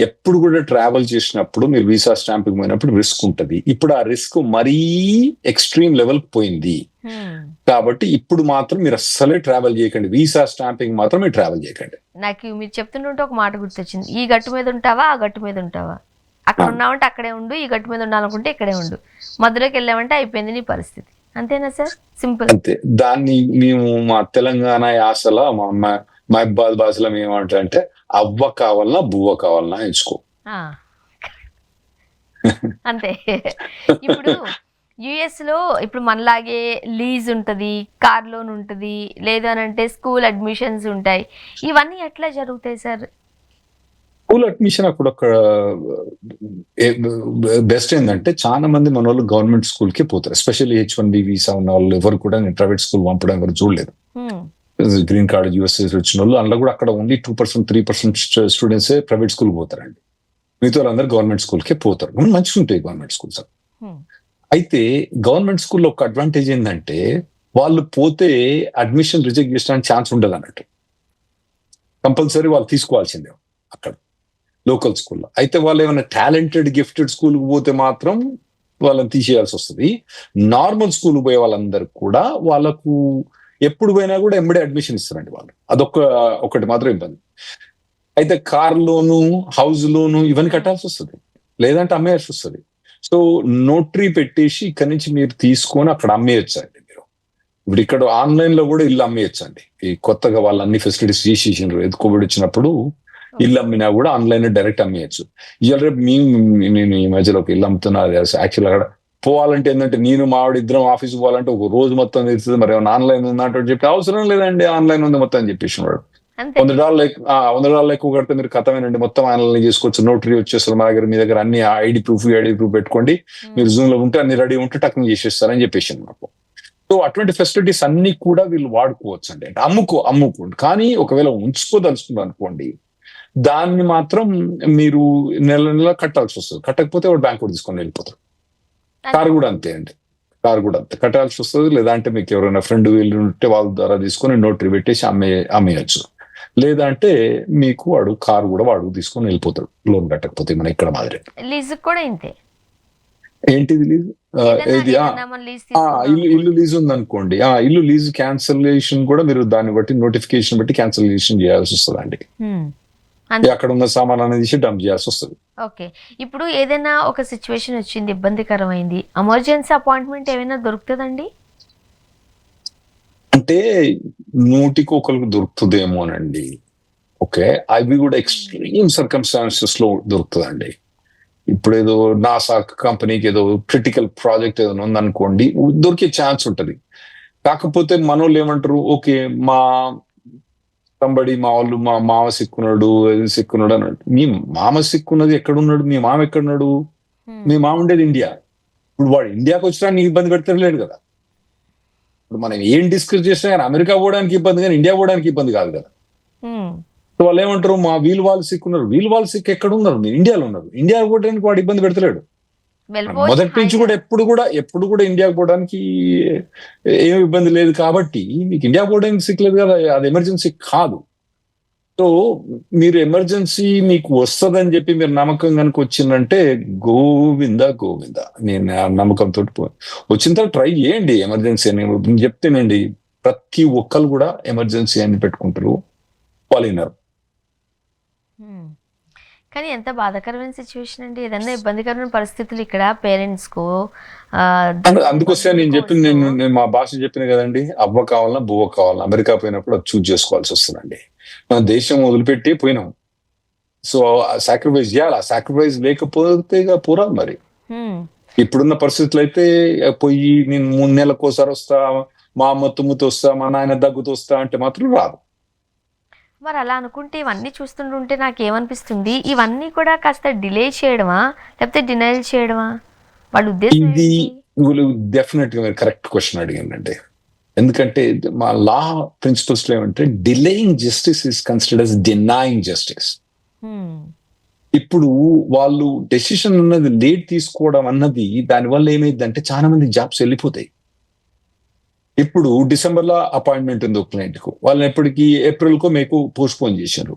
B: ఎప్పుడు కూడా ట్రావెల్ చేసినప్పుడు మీరు వీసా స్టాంపింగ్ పోయినప్పుడు రిస్క్ ఉంటది. ఇప్పుడు ఆ రిస్క్ మరీ ఎక్స్ట్రీమ్ లెవెల్ పోయింది కాబట్టి ఇప్పుడు మాత్రం మీరు అస్సలే ట్రావెల్ చేయకండి, వీసా స్టాంపింగ్ మాత్రం మీరు ట్రావెల్ చేయకండి.
A: నాకు మీరు చెప్తుంటే ఒక మాట గుర్తొచ్చింది, ఈ గట్టు మీద ఉంటావా ఆ గట్టు మీద ఉంటావా, అక్కడ ఉన్నామంటే అక్కడే ఉండు, ఈ గట్టు మీద ఉండాలనుకుంటే ఇక్కడే ఉండు, మధ్యలోకి వెళ్ళామంటే అయిపోయింది నీ పరిస్థితి. అంతేనా సార్? సింపుల్.
B: అంతే. దాన్ని మేము మా తెలంగాణ యాసలో మా మహబాద్ భాషలో ఏమంటారంటే అవ్వ కావాలన్నా బువ్వ కావాలన్నా ఎంచుకో.
A: అంతే. ఇప్పుడు యుఎస్ లో ఇప్పుడు మనలాగే లీజ్ ఉంటది, కార్ లోన్ ఉంటది, లేదు అని అంటే స్కూల్ అడ్మిషన్స్ ఉంటాయి, ఇవన్నీ ఎట్లా జరుగుతాయి సార్?
B: స్కూల్ అడ్మిషన్ అప్పుడు ఒక బెస్ట్ ఏంటంటే చాలా మంది మన వాళ్ళు గవర్నమెంట్ స్కూల్ కి పోతారు, ఎస్పెషల్లీ H1B వీసా ఉన్న వాళ్ళు ఎవరు కూడా నేను ప్రైవేట్ స్కూల్ పంపడం ఎవరు చూడలేదు. గ్రీన్ కార్డ్ యూఎస్ వచ్చిన వాళ్ళు అందులో కూడా అక్కడ ఓన్లీ 2% 3% స్టూడెంట్స్ ప్రైవేట్ స్కూల్ పోతారండి, మిగతా వాళ్ళందరూ గవర్నమెంట్ స్కూల్ కే పోతారు. మంచిగా ఉంటాయి గవర్నమెంట్ స్కూల్స్. అయితే గవర్నమెంట్ స్కూల్లో ఒక అడ్వాంటేజ్ ఏంటంటే వాళ్ళు పోతే అడ్మిషన్ రిజెక్ట్ చేసడానికి ఛాన్స్ ఉండదు అన్నట్టు, కంపల్సరీ వాళ్ళు తీసుకోవాల్సిందే అక్కడ లోకల్ స్కూల్లో. అయితే వాళ్ళు ఏమైనా టాలెంటెడ్ గిఫ్టెడ్ స్కూల్కి పోతే మాత్రం వాళ్ళని తీసేయాల్సి వస్తుంది. నార్మల్ స్కూల్ పోయే వాళ్ళందరూ కూడా వాళ్ళకు ఎప్పుడు పోయినా కూడా ఎంబడే అడ్మిషన్ ఇస్తారండి వాళ్ళు, ఒకటి మాత్రం ఇబ్బంది. అయితే కార్ లోను, హౌస్ లోను ఇవన్నీ కట్టాల్సి వస్తుంది, లేదంటే అమ్మేయాల్సి వస్తుంది. సో నోటరీ పెట్టేసి ఇక్కడ నుంచి మీరు తీసుకొని అక్కడ అమ్మేయచ్చు అండి. మీరు ఇప్పుడు ఇక్కడ ఆన్లైన్ లో కూడా ఇల్లు అమ్మేయచ్చు అండి. ఈ కొత్తగా వాళ్ళు అన్ని ఫెసిలిటీస్ తీసేసిండ్రు, కోవిడ్ వచ్చినప్పుడు ఇల్లు అమ్మినా కూడా ఆన్లైన్ డైరెక్ట్ అమ్మేయచ్చు. ఇవాళ రేపు నేను ఈ మధ్యలో ఒక ఇల్లు అమ్ముతున్నా, యాక్చువల్ అక్కడ పోవాలంటే ఏంటంటే నేను మావిడ ఇద్దరం ఆఫీస్ పోవాలంటే ఒక రోజు మొత్తం తెలుస్తుంది, మరి ఏమైనా ఆన్లైన్ ఉందంటే చెప్పి అవసరం లేదండి ఆన్లైన్ ఉంది మొత్తం అని చెప్పేసి వాడు. $100 ఎక్కువ కడితే మీరు కథమేనండి, మొత్తం ఆన్లైన్ చేసుకోవచ్చు, నోటరీ వచ్చేస్తారు మా దగ్గర, మీ దగ్గర అన్ని ఐడి ప్రూఫ్ పెట్టుకోండి, మీరు జూమ్ లో ఉంటే అన్ని రెడీ ఉంటే టక్కున చేసేస్తారని చెప్పేసి నాకు. సో అటువంటి ఫెసిలిటీస్ అన్ని కూడా వీళ్ళు వాడుకోవచ్చు అండి. అంటే అమ్ముకోండి, కానీ ఒకవేళ ఉంచుకోదలుచుకున్నారు అనుకోండి దాన్ని మాత్రం మీరు నెల కట్టాల్సి వస్తుంది. కట్టకపోతే వాడు బ్యాంక్ కూడా తీసుకొని వెళ్ళిపోతారు. కారు కూడా అంతే అండి, కారు కూడా అంతే కట్టాల్సి వస్తుంది. లేదంటే మీకు ఎవరైనా ఫ్రెండ్ వీళ్ళు ఉంటే వాళ్ళ ద్వారా తీసుకొని నోటరీ పెట్టేసి అమ్మేయచ్చు. లేదంటే మీకు వాడు కారు కూడా వాడు తీసుకొని వెళ్ళిపోతాడు లోన్ కట్టకపోతే. మన ఇక్కడ మాదిరి
A: లీజ్ కూడా ఇంతే.
B: ఏంటిది లీజ్? ఇల్లు లీజ్ ఉందనుకోండి, ఇల్లు లీజ్ క్యాన్సలేషన్ కూడా మీరు దాన్ని బట్టి నోటిఫికేషన్ బట్టి క్యాన్సలేషన్ చేయాల్సి వస్తుంది అండి. అక్కడ ఉన్న సామాన్ అనేది తీసి డంప్ చేయాల్సి వస్తుంది.
A: ఓకే. ఇప్పుడు ఏదైనా ఒక సిచ్యువేషన్ వచ్చింది, ఇబ్బందికరమైంది, ఎమర్జెన్సీ అపాయింట్మెంట్ ఏమైనా దొరుకుతుందండి?
B: అంటే 100కి 1 దొరుకుతుందేమోనండి. ఓకే, అవి కూడా ఎక్స్ట్రీమ్ సర్కమ్స్టాన్సెస్ లో దొరుకుతుందండి. ఇప్పుడు ఏదో నాసా కంపెనీకి ఏదో క్రిటికల్ ప్రాజెక్ట్ ఏదైనా ఉందనుకోండి, దొరికే ఛాన్స్ ఉంటది. కాకపోతే మనోళ్ళు ఏమంటారు, ఓకే మా వాళ్ళు మా మామ సిక్కున్నాడు అన్నాడు. మీ మామ సిక్కున్నది ఎక్కడున్నాడు? మీ మామ ఎక్కడున్నాడు? మీ మామ ఉండేది ఇండియా. ఇప్పుడు వాడు ఇండియాకి వచ్చినా నీకు ఇబ్బంది పెడతలేడు కదా. ఇప్పుడు మనం ఏం డిస్కస్ చేసినా కానీ అమెరికా పోవడానికి ఇబ్బంది, కానీ ఇండియా పోవడానికి ఇబ్బంది కాదు కదా. సో వాళ్ళు ఏమంటారు, మా వాళ్ళు సిక్కున్నారు. వాళ్ళు సిక్ ఎక్కడ ఉన్నారు? మీరు ఇండియాలో ఉన్నారు. ఇండియా పోవడానికి వాడు ఇబ్బంది పెడతలేడు. మొదటి నుంచి కూడా ఎప్పుడు కూడా ఇండియాకి పోవడానికి ఏమి ఇబ్బంది లేదు. కాబట్టి మీకు ఇండియా పోవడానికి సిక్ లేదు కదా, అది ఎమర్జెన్సీ కాదు. సో మీరు ఎమర్జెన్సీ మీకు వస్తుందని చెప్పి మీరు నమ్మకం కనుక వచ్చిందంటే గోవింద నేను నమ్మకంతో వచ్చిన తర్వాత ట్రై చేయండి ఎమర్జెన్సీ అని చెప్తేనండి. ప్రతి ఒక్కరు కూడా ఎమర్జెన్సీ అని పెట్టుకుంటారు, వాళ్ళు.
A: కానీ ఎంత బాధాకరమైన సిచ్యువేషన్ అండి, ఏదన్నా ఇబ్బందికరమైన పరిస్థితులు ఇక్కడ పేరెంట్స్ కు.
B: అందుకోసం నేను చెప్పింది, నేను మా భాష చెప్పిన కదండి, అవ్వ కావాలన్నా బువ్వ కావాలన్నా అమెరికా పోయినప్పుడు అది చూజ్ చేసుకోవాల్సి వస్తుందండి. మన దేశం వదిలిపెట్టి పోయినాం, సో సాక్రిఫైస్ చేయాలి. ఆ సాక్రిఫైస్ లేకపోతే ఇక పోరాదు మరి. ఇప్పుడున్న పరిస్థితులు అయితే పోయి నేను 3 నెలలకు ఒకసారి వస్తా, మా అమ్మ తుమ్ముతో వస్తా, మా నాయన దగ్గుతో వస్తా అంటే మాత్రం రాదు.
A: మరి అలా అనుకుంటే ఇవన్నీ చూస్తుంటుంటే నాకేమనిపిస్తుంది, ఇవన్నీ కూడా కాస్త డిలే చేయడమా? లేకపోతే డినైల్ చేయడమా? వాళ్ళ ఉద్దేశం
B: ఇది
A: ఏంటి?
B: డెఫినెట్ గా మీరు కరెక్ట్ క్వశ్చన్ అడిగానండి. ఎందుకంటే మా లా ప్రిన్సిపల్స్ లో ఏమంటే delaying justice is considered as denying justice.
A: హ్మ్.
B: ఇప్పుడు వాళ్ళు డెసిషన్ అన్నది లేట్ తీసుకోవడం అన్నది దానివల్ల ఏమైందంటే చాలా మంది జాబ్స్ వెళ్ళిపోతాయి. ఇప్పుడు డిసెంబర్ లో అపాయింట్మెంట్ ఉంది ఒక క్లయింట్ కు, వాళ్ళని ఎప్పటికి ఏప్రిల్ కో మేకు పోస్ట్ పోన్ చేశారు.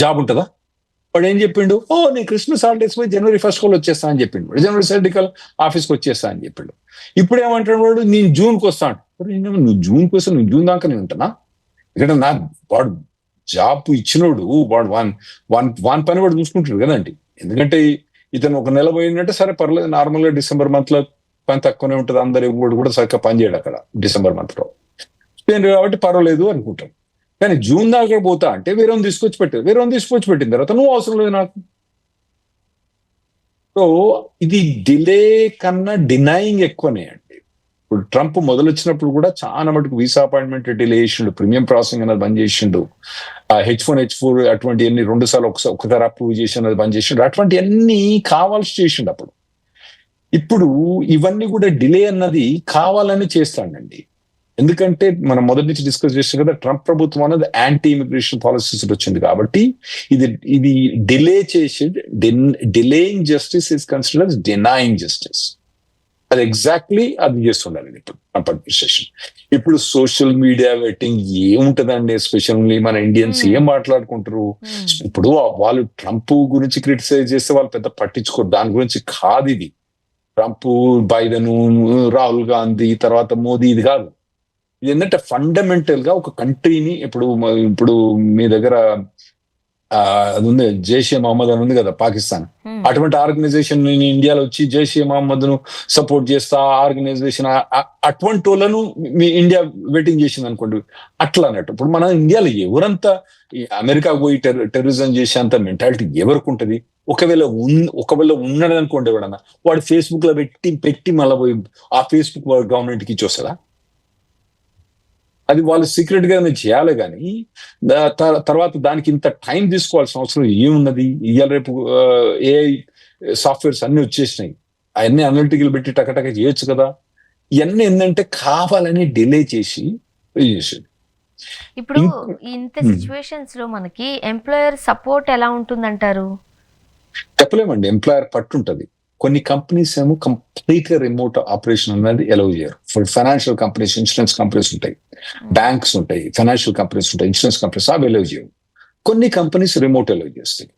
B: జాబ్ ఉంటుందా? వాడు ఏం చెప్పిండు, నేను క్రిస్మస్ హాలిడేస్ పోయి జనవరి 1st కోల్ వచ్చేస్తా అని చెప్పిండు. జనవరి 2nd ఆఫీస్కి వచ్చేస్తా అని చెప్పిండు. ఇప్పుడు ఏమంటాడు వాడు, నేను జూన్కి వస్తాను. నువ్వు జూన్కి వస్తే నువ్వు జూన్ దాకా నేను ఉంటానా? ఇక్కడ నా వాడు జాబ్ ఇచ్చినోడు వాడు వాన్ పని వాడు చూసుకుంటాడు కదండి. ఎందుకంటే ఇతను ఒక నెల పోయిందంటే సరే పర్లేదు, నార్మల్ గా డిసెంబర్ మంత్ లో పని తక్కువనే ఉంటుంది, అందరు ఎవడు కూడా సరిగ్గా పని చేయడు అక్కడ డిసెంబర్ మంత్ లో, కాబట్టి పర్వాలేదు అనుకుంటాం. కానీ జూన్ దాకా పోతా అంటే వేరే తీసుకొచ్చి పెట్టారు, వేరే తీసుకొచ్చి పెట్టిన తర్వాత నువ్వు అవసరం లేదు నాకు. సో ఇది డిలే కన్నా డినైయింగ్ ఎక్కువనే అండి. ఇప్పుడు ట్రంప్ మొదలు వచ్చినప్పుడు కూడా చాలా మటుకు వీసా అపాయింట్మెంట్ డిలే చేసిండు, ప్రీమియం ప్రాసెసింగ్ అనేది బంద్ చేసిండు, H4 అటువంటి అన్ని 2 సార్లు ఒకసారి అప్రూవ్ చేసి అనేది బంద్ చేసిండు. అటువంటి అన్ని కావాల్సి చేసిండు అప్పుడు. ఇప్పుడు ఇవన్నీ కూడా డిలే అన్నది కావాలని చేస్తాడండి. ఎందుకంటే మనం మొదటి నుంచి డిస్కస్ చేస్తాం కదా, ట్రంప్ ప్రభుత్వం అనేది యాంటీ ఇమిగ్రేషన్ పాలసీస్ వచ్చింది కాబట్టి ఇది డిలే చేసేది. Delaying justice is considered as denying justice. అది ఎగ్జాక్ట్లీ అది చేస్తుండాలి ఇప్పుడు ట్రంప్ అడ్మినిస్ట్రేషన్. ఇప్పుడు సోషల్ మీడియా వెట్టింగ్ ఏముంటదండి, ఎస్పెషల్లీ మన ఇండియన్స్ ఏం మాట్లాడుకుంటారు. ఇప్పుడు వాళ్ళు ట్రంప్ గురించి క్రిటిసైజ్ చేస్తే వాళ్ళు పెద్ద పట్టించుకోరు, దాని గురించి కాదు ఇది. ట్రంప్, బైడెన్, రాహుల్ గాంధీ, తర్వాత మోదీ, ఇది కాదు. ఇది ఏంటంటే ఫండమెంటల్ గా ఒక కంట్రీని, ఇప్పుడు మీ దగ్గర అది ఉంది, జైషే మహమ్మద్ అని ఉంది కదా పాకిస్తాన్, అటువంటి ఆర్గనైజేషన్ ఇండియాలో వచ్చి జైషే మహమ్మద్ ను సపోర్ట్ చేస్తా ఆర్గనైజేషన్ అటువంటి వాళ్ళను మీ ఇండియా వెయిటింగ్ చేసింది అనుకోండి, అట్లా అన్నట్టు. ఇప్పుడు మన ఇండియాలో ఎవరంతా అమెరికా పోయి టెర్రరిజం చేసేంత మెంటాలిటీ ఎవరికి ఉంటది? ఒకవేళ ఉన్నాడు అనుకోండి ఎవడన్నా, వాడు ఫేస్బుక్ లో పెట్టి మళ్ళీ పోయి ఆ ఫేస్బుక్ గవర్నమెంట్ కి ఇచ్చొస్తుందా? అది వాళ్ళు సీక్రెట్ గానే చేయాలి, కానీ తర్వాత దానికి ఇంత టైం తీసుకోవాల్సిన అవసరం ఏమున్నది? ఇవాళ రేపు ఏఐ సాఫ్ట్వేర్స్ అన్ని వచ్చేసినాయి, అవన్నీ అనలిటికల్ పెట్టి టకటక చేయొచ్చు కదా. ఇవన్నీ ఏంటంటే కావాలని డిలే చేసి చేసేది.
A: ఇప్పుడు ఇంత సిచ్యువేషన్స్ లో మనకి ఎంప్లాయర్ సపోర్ట్ ఎలా ఉంటుందంటారు?
B: చెప్పలేమండి, ఎంప్లాయర్ పట్టుంటది. కొన్ని కంపెనీస్ ఏమో కంప్లీట్ గా రిమోట్ ఆపరేషన్ అనేది అలౌ చేయరు. ఫైనాన్షియల్ కంపెనీస్, ఇన్సూరెన్స్ కంపెనీస్ ఉంటాయి, బ్యాంక్స్ ఉంటాయి, ఫైనాన్షియల్ కంపెనీస్ ఉంటాయి, ఇన్సూరెన్స్ కంపెనీస్ అవి అలౌ చేయవు. కొన్ని కంపెనీస్ రిమోట్ అలౌ చేస్తాయి.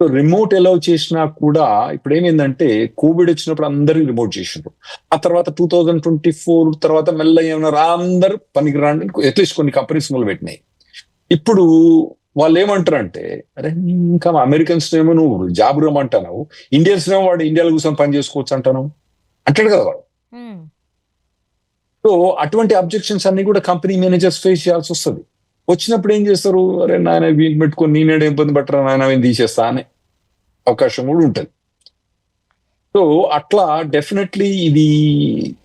B: సో రిమోట్ అలౌ చేసినా కూడా ఇప్పుడు ఏమైందంటే కోవిడ్ వచ్చినప్పుడు అందరూ రిమోట్ చేసిండ్రు. ఆ తర్వాత 2024 తర్వాత మెల్లగా ఏమన్నారు, అందరు పనికి రాండి, అట్లీస్ట్ కొన్ని కంపెనీస్ మొదలు పెట్టినాయి. ఇప్పుడు వాళ్ళు ఏమంటారంటే, అరే ఇంకా అమెరికన్స్ ఏమో నువ్వు జాబ్ రమ్మంటున్నావు, ఇండియన్స్ ఏమో వాడు ఇండియాలో కూర్చొని పని చేసుకోవచ్చు అంటాను అంటాడు కదా వాడు. సో అటువంటి అబ్జెక్షన్స్ అన్ని కూడా కంపెనీ మేనేజర్స్ ఫేస్ చేయాల్సి వస్తుంది. వచ్చినప్పుడు ఏం చేస్తారు, అరే నాయన వీళ్ళు పెట్టుకొని నేనేడు ఇబ్బంది పట్టరా నాయన తీసేస్తా అనే అవకాశం కూడా ఉంటుంది. సో అట్లా డెఫినెట్లీ ఇది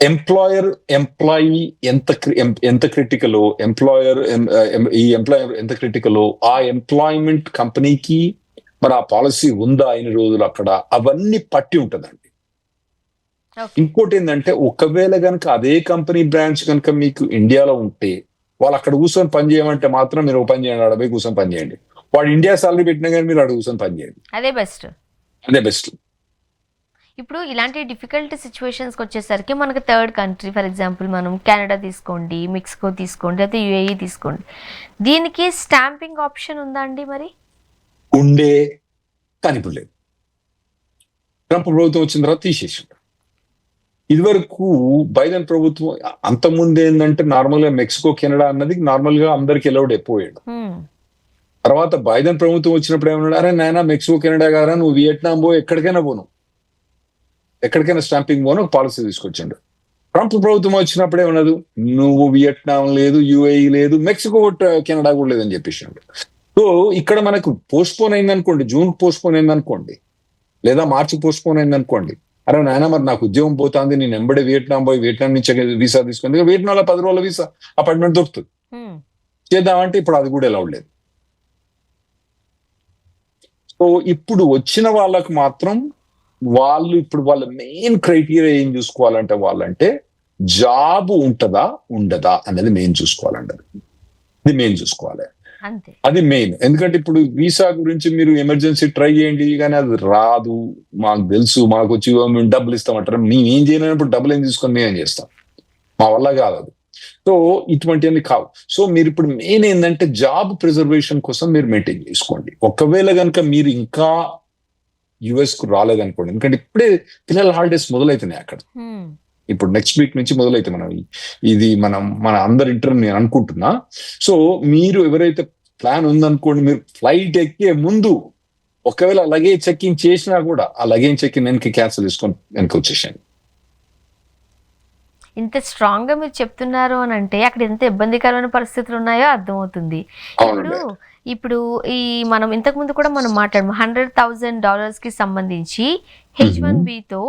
B: ఎంప్లాయర్ ఎంప్లాయీ ఎంత క్రిటికలో, ఈ ఎంప్లాయర్ ఎంత క్రిటికలో, ఆ ఎంప్లాయ్మెంట్ కంపెనీకి మరి ఆ పాలసీ ఉందా ఇన్ని రోజులు అక్కడ, అవన్నీ పట్టి ఉంటుందండి. ఇంకోటి ఏంటంటే, ఒకవేళ కనుక అదే కంపెనీ బ్రాంచ్ కనుక మీకు ఇండియాలో ఉంటే, వాళ్ళు అక్కడ కూర్చొని పని చేయమంటే మాత్రం మీరు పని చేయండి, అడవి కూర్చొని పని చేయండి. వాడు ఇండియా సాలరీ పెట్టినా కానీ మీరు అక్కడ కూర్చొని పని చేయండి, అదే బెస్ట్.
A: ఇప్పుడు ఇలాంటి డిఫికల్ట్ సిచ్యువేషన్స్కి వచ్చేసరికి మనకు థర్డ్ కంట్రీ, ఫర్ ఎగ్జాంపుల్ మనం కెనడా తీసుకోండి, మెక్సికో తీసుకోండి, అయితే యుఏఈ తీసుకోండి, దీనికి స్టాంపింగ్ ఆప్షన్ ఉందా అండి? మరి
B: ఉండే, కానీ ఇప్పుడు లేదు. ట్రంప్ ప్రభుత్వం వచ్చిన తర్వాత తీసేసిండు. ఇదివరకు బైడెన్ ప్రభుత్వం అంతకుముందు ఏంటంటే నార్మల్ గా మెక్సికో, కెనడా అన్నది నార్మల్ గా అందరికి ఎలౌడ్ అయిపోయాడు. తర్వాత బైడెన్ ప్రభుత్వం వచ్చినప్పుడు ఏమన్నాడు, అరే నాయన మెక్సికో, కెనడా కాదా, నువ్వు వియట్నాం పో, ఎక్కడికైనా స్టాంపింగ్ పోను ఒక పాలసీ తీసుకొచ్చిండు. ట్రంప్ ప్రభుత్వం వచ్చినప్పుడు ఏమన్నది, నువ్వు వియట్నాం లేదు, యుఏఈ లేదు, మెక్సికో, కెనడా కూడా లేదని చెప్పేసిండు. సో ఇక్కడ మనకు పోస్ట్పోన్ అయిందనుకోండి, జూన్ పోస్ట్పోన్ అయిందనుకోండి, లేదా మార్చి పోస్ట్పోన్ అయిందనుకోండి, అరే నాయన మరి నాకు ఉద్యోగం పోతుంది, నేను ఎంబడే వియట్నాం నుంచి వీసా తీసుకుంది, వియట్నాంలో 10 రోజుల వీసా అపాయింట్మెంట్ దొరుకుతుంది, చేద్దామంటే ఇప్పుడు అది కూడా అలౌడ్ లేదు. సో ఇప్పుడు వచ్చిన వాళ్ళకు మాత్రం ఇప్పుడు వాళ్ళ మెయిన్ క్రైటీరియా ఏం చూసుకోవాలంటే వాళ్ళంటే జాబ్ ఉంటదా ఉండదా అనేది మెయిన్ చూసుకోవాలండి. ఇది మెయిన్ చూసుకోవాలి,
A: అంతే.
B: అది మెయిన్. ఎందుకంటే ఇప్పుడు వీసా గురించి మీరు ఎమర్జెన్సీ ట్రై చేయండి కానీ అది రాదు, మాకు తెలుసు, మాకు వచ్చి మేము డబ్బులు ఇస్తామంటారు. మేము ఏం చేయలేనప్పుడు డబ్బులు ఏం తీసుకొని మేమేం చేస్తాం, మా వల్ల కాదు అది. సో ఇటువంటివన్నీ కావు. సో మీరు ఇప్పుడు మెయిన్ ఏంటంటే జాబ్ ప్రిజర్వేషన్ కోసం మీరు మెయింటైన్ చేసుకోండి. ఒకవేళ కనుక మీరు ఇంకా యుఎస్ కు రాలేదనుకోండి, ఎందుకంటే ఇప్పుడే పిల్లల హాలిడేస్ మొదలవుతున్నాయి అక్కడ. ఇప్పుడు నెక్స్ట్ వీక్ నుంచి మొదలైతే ఇది మన అందరి ఇంటర్ నేను అనుకుంటున్నా. సో మీరు ఎవరైతే ప్లాన్ ఉందనుకోండి, మీరు ఫ్లైట్ ఎక్కే ముందు ఒకవేళ లగేజ్ చెక్కింగ్ చేసినా కూడా ఆ లగేజ్ చెక్కింగ్ వెనక్కి క్యాన్సిల్ చేసుకొని వెనక్కి వచ్చేసాను.
A: ఇంత స్ట్రాంగ్ గా మీరు చెప్తున్నారు అని అంటే అక్కడ ఎంత ఇబ్బందికరమైన పరిస్థితులు ఉన్నాయో అర్థమవుతుంది. ఇప్పుడు ఈ మనం ఇంతకు ముందు కూడా మనం మాట్లాడము $100,000 కి సంబంధించి H1Bతో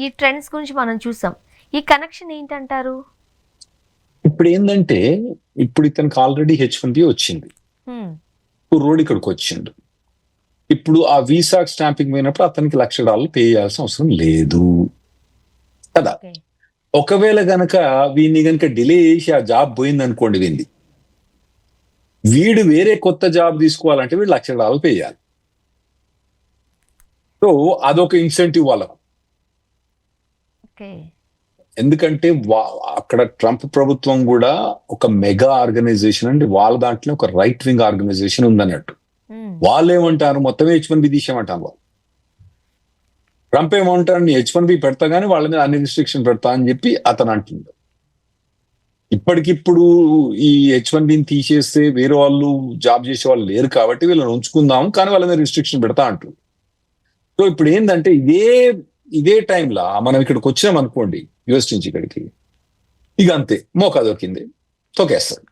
A: ఈ ట్రెండ్స్ గురించి మనం చూసాం. ఈ కనెక్షన్ ఏంటంటారు?
B: ఇప్పుడు ఏంటంటే ఇప్పుడు ఇతనికి ఆల్రెడీ H1B వచ్చింది, రోడ్ ఇక్కడికి వచ్చిండు. ఇప్పుడు ఆ వీసా స్టాంపింగ్ పోయినప్పుడు అతనికి $1,00,000 పే చేయాల్సిన అవసరం లేదు కదా. ఒకవేళ గనక వీడిని గనక డిలే చేసి ఆ జాబ్ పోయింది అనుకోండి, వీడు వేరే కొత్త జాబ్ తీసుకోవాలంటే వీడు $1,00,000 పే చేయాలి. సో అదొక ఇన్సెంటివ్ వాళ్ళకు. ఎందుకంటే అక్కడ ట్రంప్ ప్రభుత్వం కూడా ఒక మెగా ఆర్గనైజేషన్ అంటే వాళ్ళ దాంట్లో ఒక రైట్ వింగ్ ఆర్గనైజేషన్ ఉందన్నట్టు. వాళ్ళు ఏమంటారు, మొత్తమే H1B తీసేయమంటారు వాళ్ళు. ట్రంప్ ఏమంటారు, H1B పెడతా కానీ వాళ్ళ మీద అన్ని రిస్ట్రిక్షన్ పెడతా అని చెప్పి అతను అంటుండు. ఇప్పటికిప్పుడు ఈ H1Bని తీసేస్తే వేరే వాళ్ళు జాబ్ చేసే వాళ్ళు లేరు కాబట్టి వీళ్ళని ఉంచుకుందాం కానీ వాళ్ళ మీద రిస్ట్రిక్షన్ పెడతా అంటుంది. సో ఇప్పుడు ఏంటంటే ఇదే టైంలో మనం ఇక్కడికి వచ్చినాం అనుకోండి, యుఎస్ నుంచి ఇక్కడికి, ఇక అంతే మోకా దొరికింది, తొక్కేస్తాడు.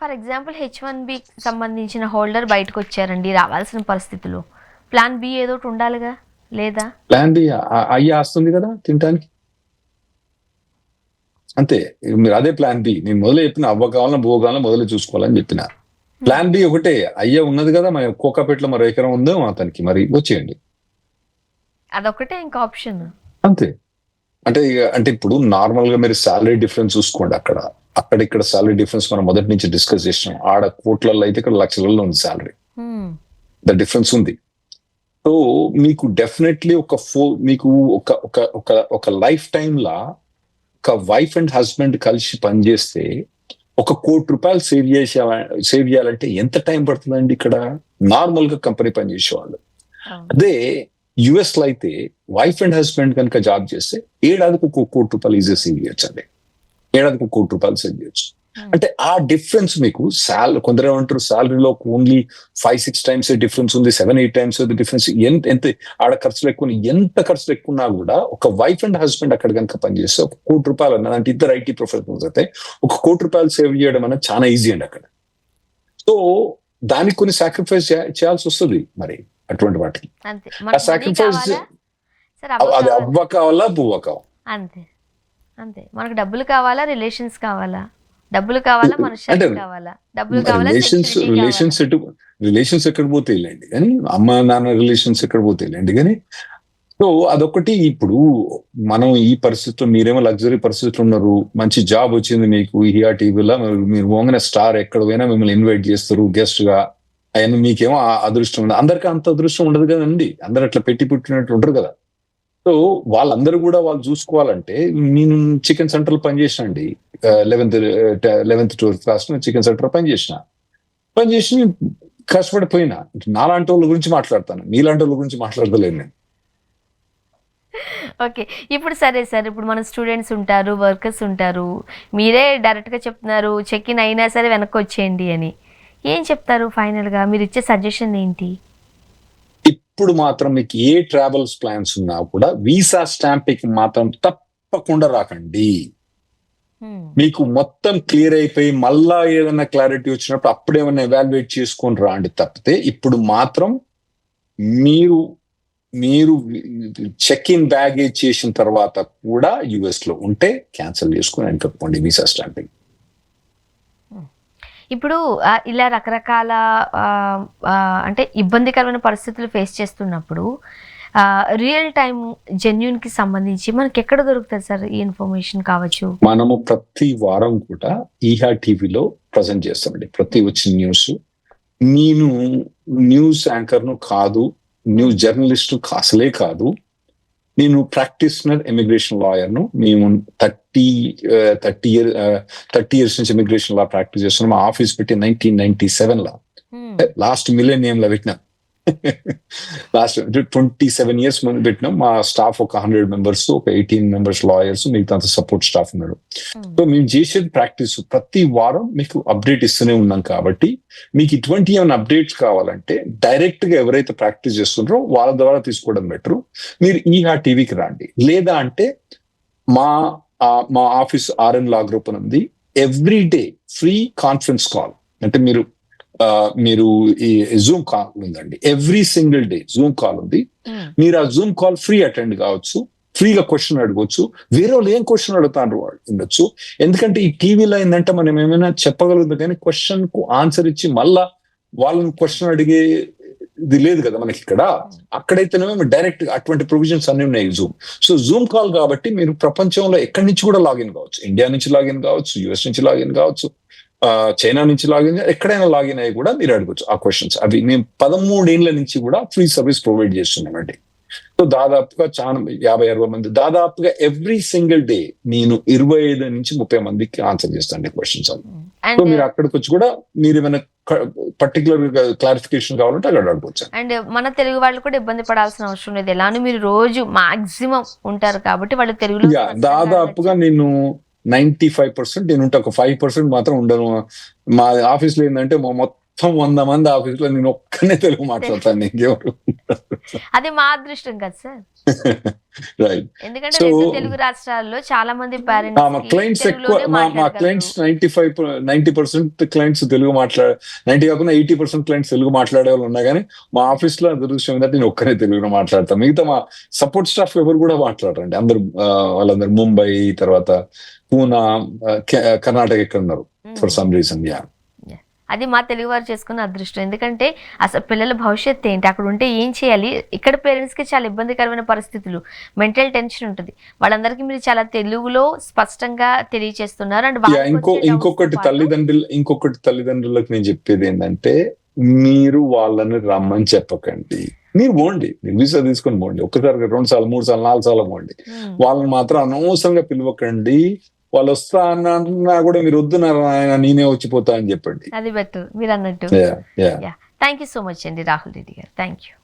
A: ఫర్ ఎగ్జాంపుల్ H1B సంబంధించిన హోల్డర్ బయటకు వచ్చారండి, రావాల్సిన పరిస్థితులు, ప్లాన్ బి ఏదో ఉండాలిగా, లేదా? ప్లాన్ బి
B: అయ్యా వస్తుంది కదా తినడానికి, అంతే. మీరు అదే ప్లాన్ బి నేను మొదలు చెప్పిన, అవ్వ కావాలన్నా బువ్వ కావాలన్నా మొదలు చూసుకోవాలని చెప్పిన. ప్లాన్ బి ఒకటే అయ్యా ఉన్నది కదా, మన కోకాపేటలో మరో ఎకరం ఉందో అతనికి, మరి వచ్చేయండి,
A: అదొకటే ఇంకా ఆప్షన్,
B: అంతే. అంటే ఇప్పుడు నార్మల్ గా మీరు శాలరీ డిఫరెన్స్ చూసుకోండి, అక్కడ ఇక్కడ శాలరీ డిఫరెన్స్ మనం మొదటి నుంచి డిస్కస్ చేసినాం. ఆడ కోట్లలో అయితే ఇక్కడ లక్షలలో ఉంది శాలరీ, ద డిఫరెన్స్ ఉంది. సో మీకు డెఫినెట్లీ మీకు ఒక లైఫ్ టైమ్ లా ఒక వైఫ్ అండ్ హస్బెండ్ కలిసి పనిచేస్తే ₹1,00,00,000 సేవ్ చేయాలంటే ఎంత టైం పడుతుందండి ఇక్కడ నార్మల్ గా కంపెనీ పనిచేసేవాళ్ళు. అదే యుఎస్ లో అయితే వైఫ్ అండ్ హస్బెండ్ కనుక జాబ్ చేస్తే ఏడాదికి ₹1,00,00,000 ఈజీ సేవ్ చేయొచ్చండి, ఏడాదికి ₹1,00,00,000 సేవ్ చేయొచ్చు. అంటే ఆ డిఫరెన్స్ మీకు కొందరు ఏమంటారు శాలరీలో ఓన్లీ 5-6 times డిఫరెన్స్ ఉంది, 7-8 times డిఫరెన్స్. ఎంత ఆడ ఖర్చులు ఎక్కువ, ఎంత ఖర్చులు ఎక్కువ ఉన్నా కూడా ఒక వైఫ్ అండ్ హస్బెండ్ అక్కడ కనుక పనిచేస్తే ₹1,00,00,000 అన్నది, అంటే ఇద్దరు ఐటీ ప్రొఫెషనల్స్ అయితే ₹1,00,00,000 సేవ్ చేయడం అనేది చాలా ఈజీ అండి అక్కడ. సో దానికి కొన్ని సాక్రిఫైస్ చేయాల్సి వస్తుంది మరి అటువంటి వాటికి. ఆ సాక్రిఫైస్ అది అవ్వ కావాలా బువ్వ కావాలా,
A: అంతే అంతే. మనకు డబ్బులు కావాలా, రిలేషన్స్ కావాలా? డబ్బులు కావాలా, మనుషులు కావాలా? డబ్బులు కావాలా,
B: రిలేషన్స్ ఎక్కడ పోతే వెళ్ళండి కానీ, అమ్మ నాన్న రిలేషన్స్ ఎక్కడ పోతే వెళ్ళండి కానీ. సో అదొకటి. ఇప్పుడు మనం ఈ పరిస్థితుల్లో, మీరేమో లగ్జరీ పరిస్థితులు ఉన్నారు, మంచి జాబ్ వచ్చింది మీకు హియా టీవీలో, మీరు పోగానే స్టార్ ఎక్కడ పోయినా మిమ్మల్ని ఇన్వైట్ చేస్తారు గెస్ట్ గా, అవన్నీ మీకేమో అదృష్టం ఉంది. అందరికీ అంత అదృష్టం ఉండదు కదండి, అందరు అట్లా పెట్టి పుట్టినట్టు ఉంటారు కదా. సో వాళ్ళందరూ కూడా వాళ్ళు చూసుకోవాలంటే, నేను చికెన్ సెంటర్ లో పనిచేసిన అండి, 11th to 12th class chicken centre పనిచేసి కష్టపడిపోయినా. నాలాంటి వాళ్ళ గురించి మాట్లాడతాను, మీలాంటి వాళ్ళ గురించి మాట్లాడతలేను నేను.
A: ఓకే, ఇప్పుడు సరే సార్, ఇప్పుడు మన స్టూడెంట్స్ ఉంటారు, వర్కర్స్ ఉంటారు, మీరే డైరెక్ట్ గా చెప్తున్నారు చెక్ ఇన్ అయినా సరే వెనక్కి వచ్చేయండి అని. ఏం చెప్తారు ఫైనల్ గా, మీరు ఇచ్చే సజెషన్ ఏంటి?
B: ఇప్పుడు మాత్రం మీకు ఏ ట్రావెల్స్ ప్లాన్స్ ఉన్నా కూడా వీసా స్టాంపింగ్ మాత్రం తప్పకుండా రాకండి. మీకు మొత్తం క్లియర్ అయిపోయి మళ్ళా ఏదైనా క్లారిటీ వచ్చినప్పుడు అప్పుడేమన్నా ఎవాల్యుయేట్ చేసుకొని రాండి తప్పితే, ఇప్పుడు మాత్రం మీరు చెక్ ఇన్ బ్యాగేజ్ చేసిన తర్వాత కూడా యుఎస్ లో ఉంటే క్యాన్సిల్ చేసుకుని వెనకపోండి వీసా స్టాంపింగ్.
A: ఇప్పుడు ఇలా రకరకాల ఆ, ఆ, అంటే ఇబ్బందికరమైన పరిస్థితులు ఫేస్ చేస్తున్నప్పుడు రియల్ టైమ్ జెన్యున్కి సంబంధించి మనకి ఎక్కడ దొరుకుతుంది సార్ ఈ ఇన్ఫర్మేషన్ కావచ్చు?
B: మనము ప్రతి వారం కూడా ఈహా టీవీలో ప్రజెంట్ చేస్తామండి. ప్రతి వచ్చిన న్యూస్. నేను న్యూస్ యాంకర్ ను కాదు, న్యూస్ జర్నలిస్ట్ అసలే కాదు. నేను ప్రాక్టీషనర్ ఇమిగ్రేషన్ లాయర్ ను. మేము 30 ఇయర్స్ నుంచి ఇమిగ్రేషన్ లా ప్రాక్టీస్ చేస్తున్నాం. మా ఆఫీస్ పెట్టి 1997 లా, లాస్ట్ మిలేనియం లో పెట్టినాం. లాస్ట్ 27 ఇయర్స్ ముందు పెట్టినాం. మా స్టాఫ్ ఒక 100 మెంబర్స్, ఒక 18 మెంబర్స్ లాయర్స్, మిగతా సపోర్ట్ స్టాఫ్ ఉన్నారు. సో మేము చేసేది ప్రాక్టీస్. ప్రతి వారం మీకు అప్డేట్ ఇస్తూనే ఉన్నాం. కాబట్టి మీకు ఇటువంటి ఏమైనా అప్డేట్స్ కావాలంటే డైరెక్ట్ గా ఎవరైతే ప్రాక్టీస్ చేస్తున్నారో వాళ్ళ ద్వారా తీసుకోవడం బెటర్. మీరు ఈహా టీవీకి రండి. లేదా అంటే మా ఆఫీస్ ఆర్ఎన్ లా గ్రూప్ ఉంది. Every day free conference call, అంటే మీరు ఈ జూమ్ కాల్ ఉందండి. Every single day Zoom call ఉంది. మీరు ఆ జూమ్ కాల్ ఫ్రీ అటెండ్ కావచ్చు, ఫ్రీగా క్వశ్చన్ అడగవచ్చు. వేరే వాళ్ళు ఏం క్వశ్చన్ అడుగుతారు ఉండొచ్చు. ఎందుకంటే ఈ టీవీలో ఏంటంటే మనం ఏమైనా చెప్పగలుగుతాం, కానీ క్వశ్చన్ కు ఆన్సర్ ఇచ్చి మళ్ళా వాళ్ళని క్వశ్చన్ అడిగే ఇది లేదు కదా మనకి ఇక్కడ. అక్కడైతేనే డైరెక్ట్ అటువంటి ప్రొవిజన్స్ అన్ని ఉన్నాయి జూమ్. సో జూమ్ కాల్ కాబట్టి మీరు ప్రపంచంలో ఎక్కడి నుంచి కూడా లాగిన్ కావచ్చు. ఇండియా నుంచి లాగిన్ కావచ్చు, యుఎస్ నుంచి లాగిన్ కావచ్చు, చైనా నుంచి లాగిన్, ఎక్కడైనా లాగిన్ అయ్యి కూడా మీరు అడగచ్చు ఆ క్వశ్చన్స్. అవి మేము 13 ఏళ్ల నుంచి కూడా ఫ్రీ సర్వీస్ ప్రొవైడ్ చేస్తున్నామండి. సో దాదాపుగా 50-60 మంది, దాదాపుగా ఎవ్రీ సింగిల్ డే నేను 25 నుంచి 30 మందికి ఆన్సర్ చేస్తాను క్వశ్చన్స్ అని. సో మీరు అక్కడికి వచ్చి కూడా మీరు ఏమైనా పర్టికులర్ క్లారిఫికేషన్ కావాలంటే అక్కడ అడగవచ్చు.
A: అండ్ మన తెలుగు వాళ్ళు కూడా ఇబ్బంది పడాల్సిన అవసరం లేదు. ఎలానో మీరు రోజు మాక్సిమం ఉంటారు కాబట్టి వాళ్ళు తెలుగులో
B: దాదాపుగా నేను 95% నేను ఉంటా, ఒక 5% మాత్రం ఉండను. మా ఆఫీస్ లో ఏంటంటే మొత్తం 100 మంది ఆఫీస్ లో నేను ఒక్కనే తెలుగు మాట్లాడతాను. ఇంకెవరు
A: అది మా అదృష్టం కదా సార్.
B: రైట్.
A: ఎందుకంటే తెలుగు రాష్ట్రాల్లో చాలా మంది పేరెంట్స్
B: మా క్లయింట్స్ ఎక్కువ, మా క్లయింట్స్ 90% క్లయింట్స్ తెలుగు 90 కాకుండా 80% క్లయింట్స్ తెలుగు మాట్లాడే వాళ్ళు ఉన్నా కానీ మా ఆఫీస్ లో అదృష్టం ఏంటంటే నేను ఒక్కనే తెలుగులో మాట్లాడతాను. మిగతా మా సపోర్ట్ స్టాఫ్ ఎవరు కూడా మాట్లాడరండి. వాళ్ళందరూ ముంబై, తర్వాత పూనా, కర్ణాటక ఎక్కడ ఉన్నారు ఫర్ సమ్ రీజన్.
A: అది మా తెలుగు వారు చేసుకున్న అదృష్టం. ఎందుకంటే అసలు పిల్లల భవిష్యత్తు ఏంటి, అక్కడ ఉంటే ఏం చేయాలి, ఇక్కడ పేరెంట్స్కి చాలా ఇబ్బందికరమైన పరిస్థితులు, మెంటల్ టెన్షన్ ఉంటుంది. వాళ్ళందరికీ మీరు చాలా తెలుగులో స్పష్టంగా తెలియచేస్తున్నారు. అండ్
B: ఇంకొకటి తల్లిదండ్రులకు నేను చెప్పేది ఏంటంటే, మీరు వాళ్ళని రమ్మని చెప్పకండి. మీరు పోండి, మీరు వీసా తీసుకొని పోండి. ఒక్కసారి 2 సార్లు 3 సార్లు 4 సార్లు పోండి. వాళ్ళని మాత్రం అనవసరంగా పిలవకండి. వాళ్ళు వస్తా అన్నా కూడా మీరు వద్దు నారాయణ నేనే వచ్చిపోతా అని చెప్పండి.
A: అది బెటర్ మీరు అన్నట్టు. థ్యాంక్ యూ సో మచ్ అండి రాహుల్ రెడ్డి గారు. Thank you.